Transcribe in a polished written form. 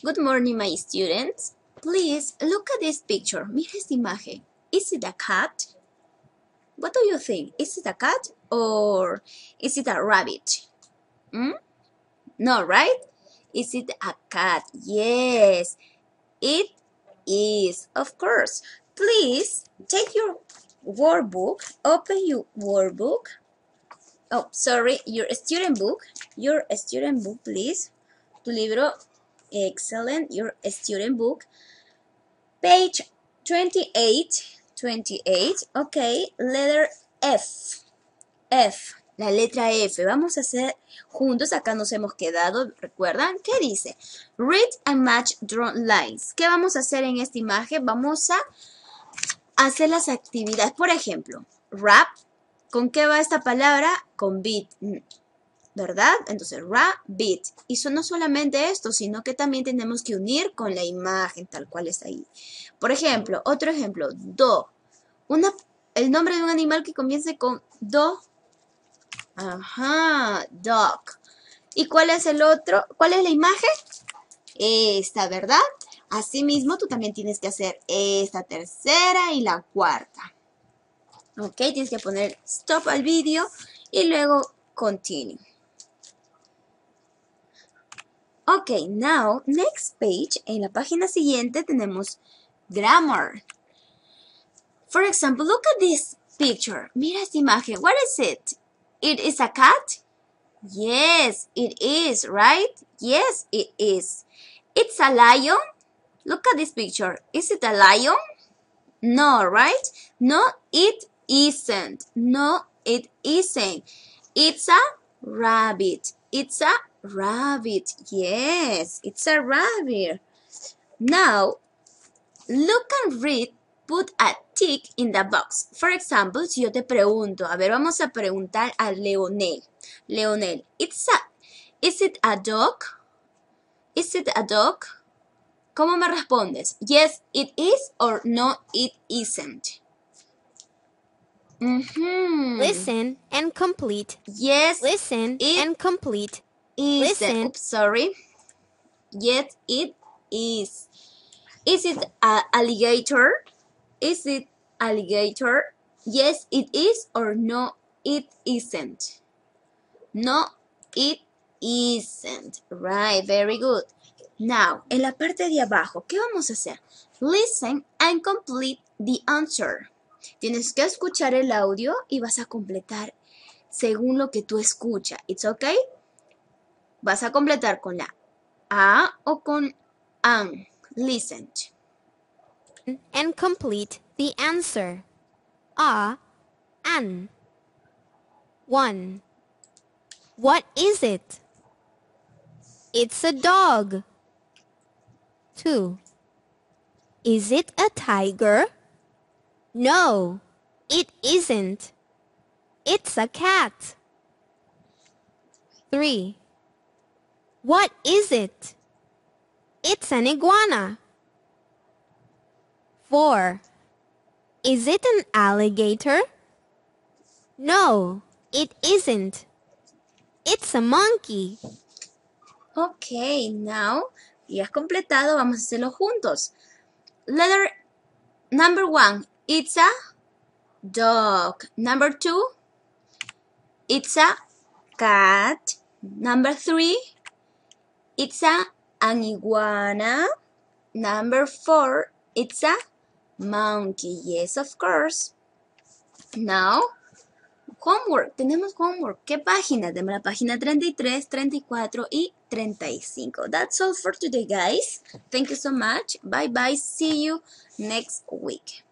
Good morning, my students. Please look at this picture. Mira esta imagen. Is it a cat? What do you think? Is it a cat or is it a rabbit? No, right? Is it a cat? Yes, it is, of course. Please take your workbook. Open your workbook. Oh, sorry, your student book. Your student book, please. Tu libro. Excellent. Your student book. Page 28. 28. Okay. Letter F. F. La letra F. Vamos a hacer juntos. Acá nos hemos quedado. ¿Recuerdan? ¿Qué dice? Read and match drawn lines. ¿Qué vamos a hacer en esta imagen? Vamos a hacer las actividades. Por ejemplo, rap. ¿Con qué va esta palabra? Con beat, ¿verdad? Entonces, rabbit. Y no solamente esto, sino que también tenemos que unir con la imagen tal cual está ahí. Por ejemplo, otro ejemplo, do. El nombre de un animal que comience con do. Ajá, dog. ¿Y cuál es el otro? ¿Cuál es la imagen? Esta, ¿verdad? Asimismo, tú también tienes que hacer esta tercera y la cuarta. Ok, tienes que poner stop al vídeo y luego continue. Ok, now, next page. En la página siguiente tenemos grammar. For example, look at this picture. Mira esta imagen. What is it? It is a cat? Yes, it is, right? Yes, it is. It's a lion? Look at this picture. Is it a lion? No, right? No, it isn't. No, it isn't. It's a rabbit. It's a rabbit. Yes, it's a rabbit. Now, look and read. Put a tick in the box. For example, si yo te pregunto, a ver, vamos a preguntar a Leonel. Leonel, is it a dog? Is it a dog? ¿Cómo me respondes? Yes, it is, or no, it isn't. Listen and complete. Yes, Listen and complete. Listen. Oops, sorry. Yes, it is. Is it an alligator? Is it alligator? Yes, it is, or no, it isn't. No, it isn't. Right, very good. Now, en la parte de abajo, ¿qué vamos a hacer? Listen and complete the answer. Tienes que escuchar el audio y vas a completar según lo que tú escuchas. ¿It's okay? Vas a completar con la A o con an. Listen. And complete the answer. An. 1. What is it? It's a dog. 2. Is it a tiger? No, it isn't. It's a cat. 3. What is it? It's an iguana. 4. Is it an alligator? No, it isn't. It's a monkey. Ok, now, ya has completado, vamos a hacerlo juntos. Letter number 1, it's a dog. Number 2, it's a cat. Number 3, it's an iguana. Number 4, it's a monkey. Yes, of course. Now, homework. Tenemos homework. ¿Qué página? Tenemos la página 33, 34 y 35. That's all for today, guys. Thank you so much. Bye-bye. See you next week.